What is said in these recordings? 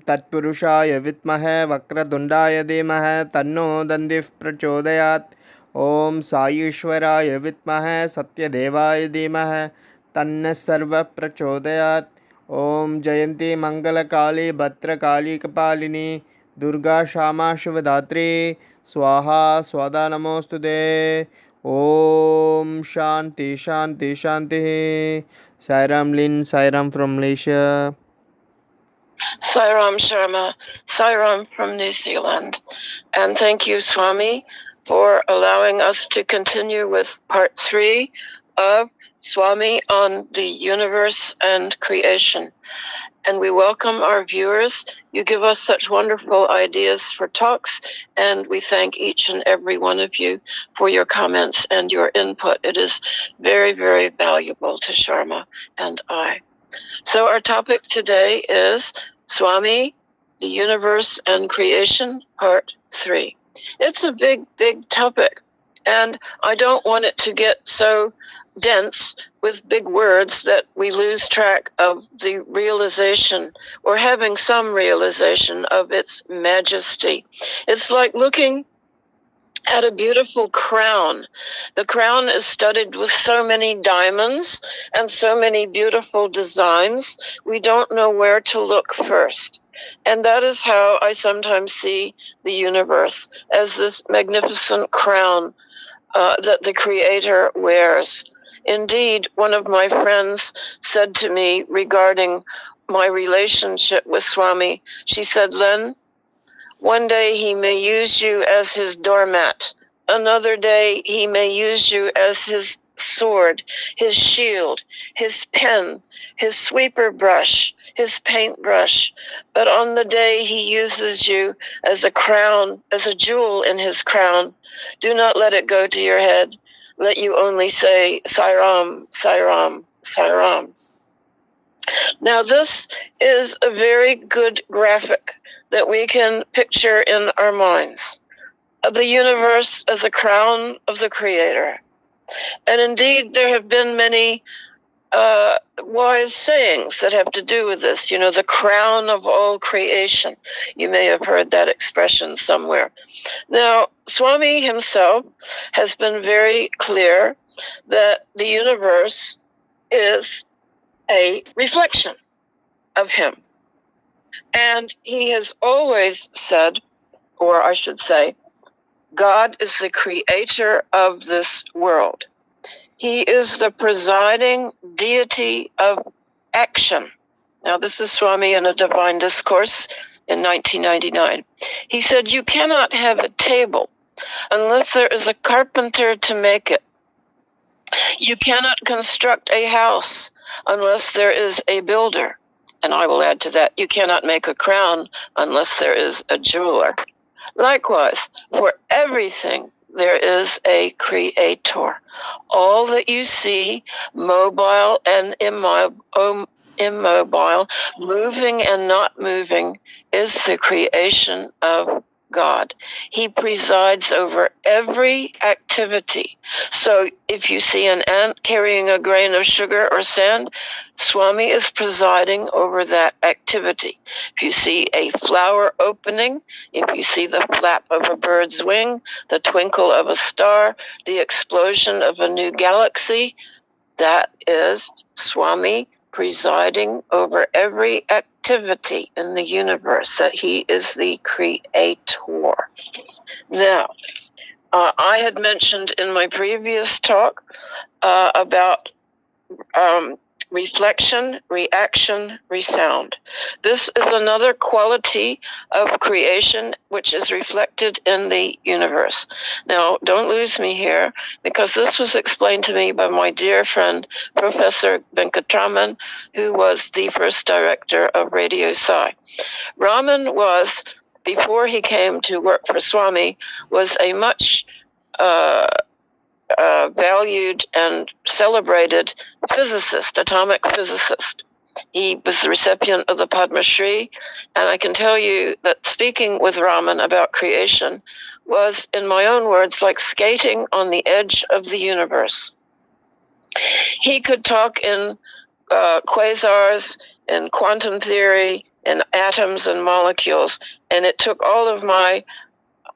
तत्पुरुषाय विद्महे वक्रतुण्डाय धीमहि तन्नो दन्दिः प्रचोदयात्। ॐ साईश्वराय विद्महे सत्यदेवाय धीमहि तन्नः सर्वः प्रचोदयात्। ॐ जयन्ती मंगलकाली भद्रकाली कपालिनी दुर्गा क्षमा शिवदात्री स्वाहा स्वदा नमोस्तुते। ॐ शांति शांति शांति। Sairam Lin, Sairam from Malaysia. Sairam Sharma, Sairam from New Zealand. And thank you, Swami, for allowing us to continue with part 3 of Swami on the universe and creation. And we welcome our viewers. You give us such wonderful ideas for talks, and we thank each and every one of you for your comments and your input. It is very, very valuable to Sharma and I. So our topic today is Swami, the Universe and Creation, Part 3. It's a big, big topic, and I don't want it to get so dense with big words that we lose track of the realization or having some realization of its majesty. It's like looking at a beautiful crown. The crown is studded with so many diamonds and so many beautiful designs, we don't know where to look first. And that is how I sometimes see the universe, as this magnificent crown that the Creator wears. Indeed, one of my friends said to me regarding my relationship with Swami, she said, "Len, one day he may use you as his doormat. Another day he may use you as his sword, his shield, his pen, his sweeper brush, his paintbrush. But on the day he uses you as a crown, as a jewel in his crown, do not let it go to your head. Let you only say, Sairam, Sairam, Sairam." Now this is a very good graphic that we can picture in our minds of the universe as a crown of the Creator. And indeed, there have been many wise sayings that have to do with this. You know, the crown of all creation. You may have heard that expression somewhere. Now, Swami himself has been very clear that the universe is a reflection of him. And he has always said, or I should say, God is the creator of this world. He is the presiding deity of action. Now, this is Swami in a Divine Discourse in 1999. He said, "You cannot have a table unless there is a carpenter to make it. You cannot construct a house unless there is a builder." And I will add to that, you cannot make a crown unless there is a jeweler. Likewise, for everything, there is a creator. All that you see, mobile and immobile, moving and not moving, is the creation of God. He presides over every activity. So if you see an ant carrying a grain of sugar or sand, Swami is presiding over that activity. If you see a flower opening, if you see the flap of a bird's wing, the twinkle of a star, the explosion of a new galaxy, that is Swami presiding over every activity in the universe, that he is the creator. Now, I had mentioned in my previous talk about reflection, reaction, resound. This is another quality of creation which is reflected in the universe. Now, don't lose me here, because this was explained to me by my dear friend, Professor Venkatraman, who was the first director of Radio Sai. Raman was, before he came to work for Swami, was a much valued and celebrated physicist, atomic physicist. He was the recipient of the Padma Shri, and I can tell you that speaking with Raman about creation was, in my own words, like skating on the edge of the universe. He could talk in quasars, in quantum theory, in atoms and molecules, and it took all of my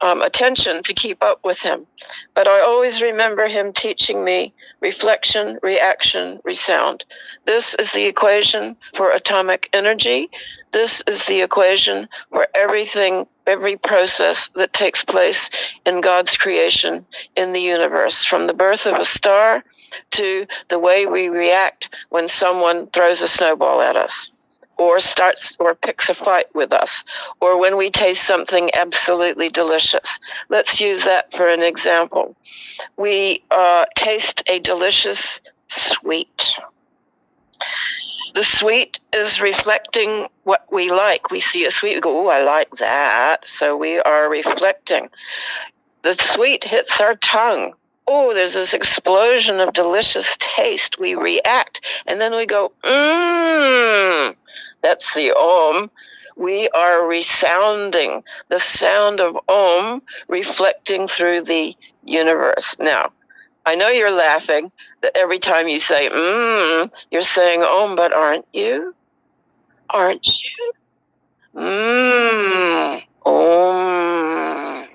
attention to keep up with him. But I always remember him teaching me reflection, reaction, resound. This is the equation for atomic energy. This is the equation for everything, every process that takes place in God's creation in the universe, from the birth of a star to the way we react when someone throws a snowball at us, or starts or picks a fight with us, or when we taste something absolutely delicious. Let's use that for an example. We taste a delicious sweet. The sweet is reflecting what we like. We see a sweet, we go, oh, I like that. So we are reflecting. The sweet hits our tongue. Oh, there's this explosion of delicious taste. We react, and then we go, mmm. That's the Om. We are resounding, the sound of Om reflecting through the universe. Now, I know you're laughing that every time you say you're saying Om, but aren't you? Aren't you? Om.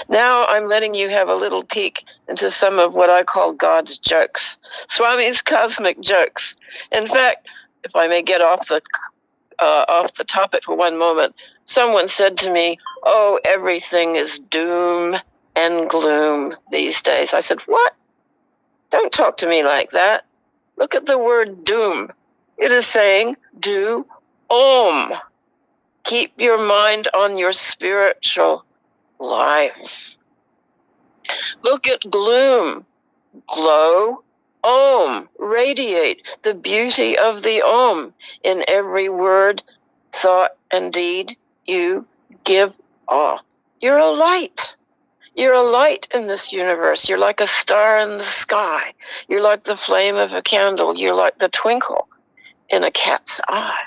Now I'm letting you have a little peek into some of what I call God's jokes, Swami's cosmic jokes. In fact, if I may get off the topic for one moment, someone said to me, oh, everything is doom and gloom these days. I said, what? Don't talk to me like that. Look at the word doom. It is saying, do Om. Keep your mind on your spiritual life. Look at gloom. Glow Om, radiate the beauty of the Om in every word, thought, and deed you give off. You're a light. You're a light in this universe. You're like a star in the sky. You're like the flame of a candle. You're like the twinkle in a cat's eye.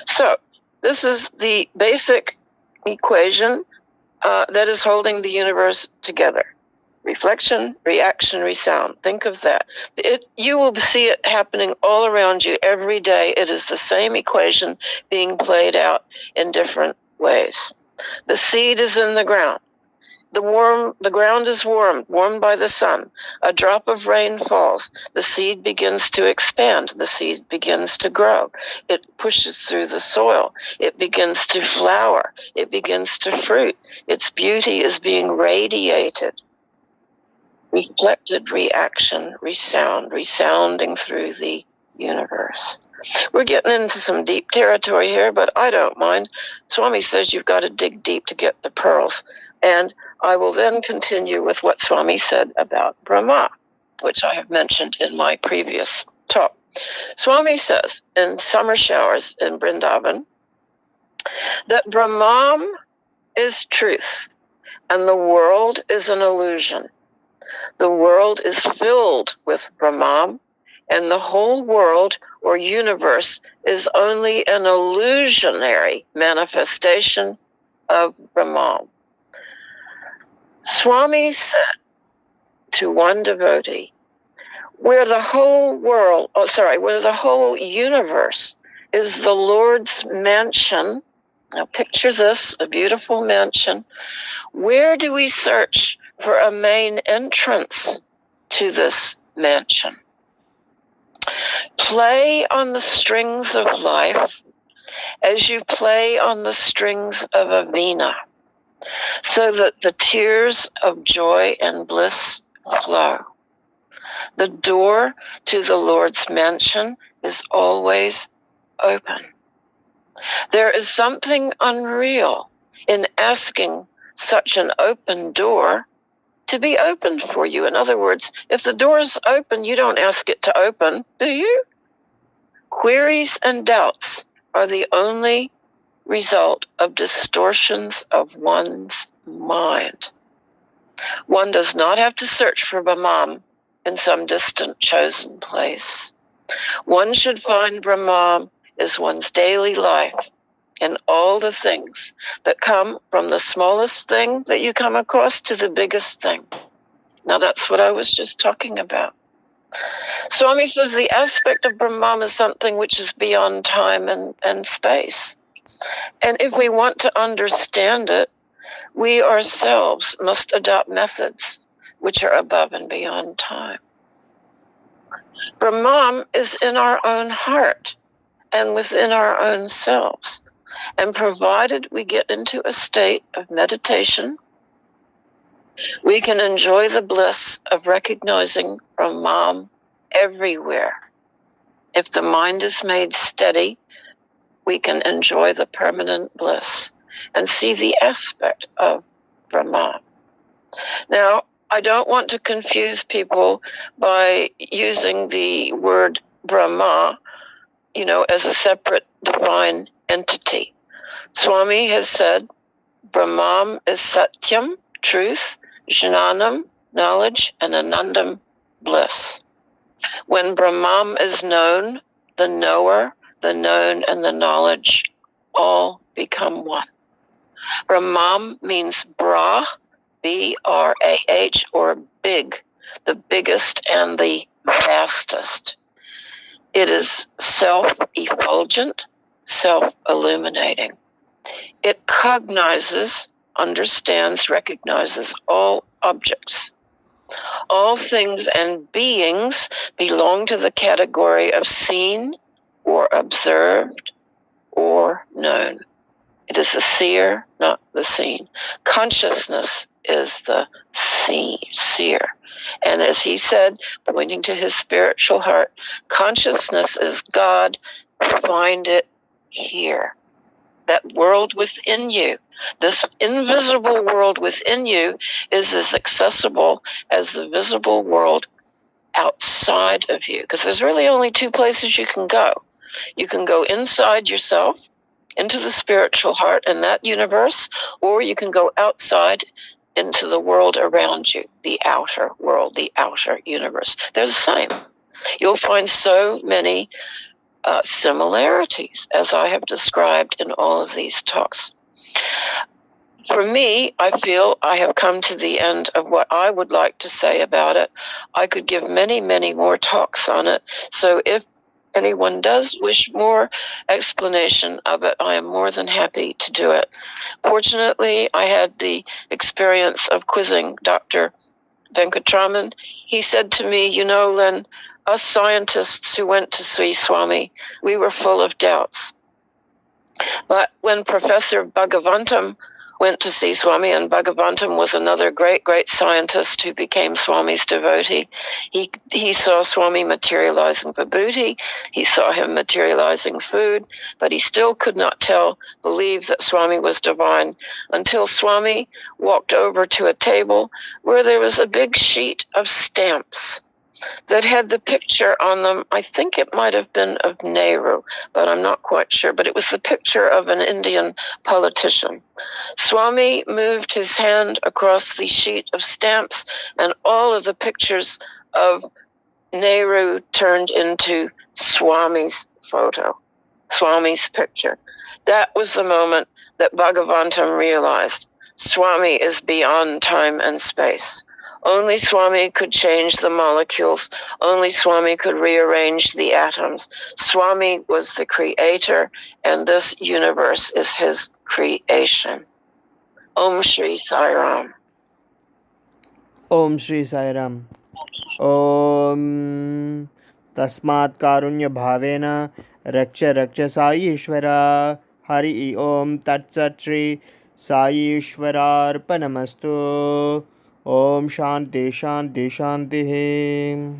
So this is the basic equation that is holding the universe together. Reflection, reaction, resound. Think of that. You will see it happening all around you every day. It is the same equation being played out in different ways. The seed is in the ground. The ground is warmed by the sun. A drop of rain falls. The seed begins to expand. The seed begins to grow. It pushes through the soil. It begins to flower. It begins to fruit. Its beauty is being radiated. Reflected, reaction, resound, resounding through the universe. We're getting into some deep territory here, but I don't mind. Swami says you've got to dig deep to get the pearls. And I will then continue with what Swami said about Brahma, which I have mentioned in my previous talk. Swami says in summer showers in Vrindavan that Brahman is truth and the world is an illusion. The world is filled with Brahman, and the whole world or universe is only an illusionary manifestation of Brahman. Swami said to one devotee, where the whole universe is the Lord's mansion. Now picture this, a beautiful mansion. Where do we search for a main entrance to this mansion? Play on the strings of life as you play on the strings of a veena, so that the tears of joy and bliss flow. The door to the Lord's mansion is always open. There is something unreal in asking such an open door to be opened for you. In other words, if the door's open, you don't ask it to open, do you? Queries and doubts are the only result of distortions of one's mind. One does not have to search for Brahman in some distant chosen place. One should find Brahman as one's daily life in all the things that come from the smallest thing that you come across to the biggest thing. Now that's what I was just talking about. Swami says the aspect of Brahman is something which is beyond time and space. And if we want to understand it, we ourselves must adopt methods which are above and beyond time. Brahman is in our own heart and within our own selves. And provided we get into a state of meditation, we can enjoy the bliss of recognizing Brahman everywhere. If the mind is made steady, we can enjoy the permanent bliss and see the aspect of Brahman. Now, I don't want to confuse people by using the word Brahma, as a separate divine entity. Swami has said Brahman is Satyam, truth, Jnanam, knowledge, and Anandam, bliss. When Brahman is known, the knower, the known, and the knowledge all become one. Brahman means Bra, B-R-A-H, or big, the biggest and the vastest. It is self-effulgent, self-illuminating. It cognizes, understands, recognizes all objects. All things and beings belong to the category of seen or observed or known. It is the seer, not the seen. Consciousness is the seer. And as he said, pointing to his spiritual heart, consciousness is God. Find it here. That world within you, this invisible world within you, is as accessible as the visible world outside of you. Because there's really only two places you can go. You can go inside yourself, into the spiritual heart and that universe, or you can go outside into the world around you, the outer world, the outer universe. They're the same. You'll find so many similarities, as I have described in all of these talks. For me, I feel I have come to the end of what I would like to say about it. I could give many, many more talks on it. So if anyone does wish more explanation of it, I am more than happy to do it. Fortunately, I had the experience of quizzing Dr. Venkatraman. He said to me, Len, us scientists who went to see Swami, we were full of doubts. But when Professor Bhagavantam went to see Swami, and Bhagavantam was another great, great scientist who became Swami's devotee, he saw Swami materializing vibhuti, he saw him materializing food, but he still could not believe that Swami was divine until Swami walked over to a table where there was a big sheet of stamps that had the picture on them. I think it might have been of Nehru, but I'm not quite sure. But it was the picture of an Indian politician. Swami moved his hand across the sheet of stamps, and all of the pictures of Nehru turned into Swami's photo, Swami's picture. That was the moment that Bhagavantam realized Swami is beyond time and space. Only Swami could change the molecules. Only Swami could rearrange the atoms. Swami was the creator, and this universe is his creation. Om Shri Sai Ram. Om Shri Sai Ram. Om Tasmat Karunya Bhavena Raksha Raksha Sai Ishvara. Hari Om Tat Sat Shri Sai Ishvara Arpanamastu. Om Shanti Shanti Shanti.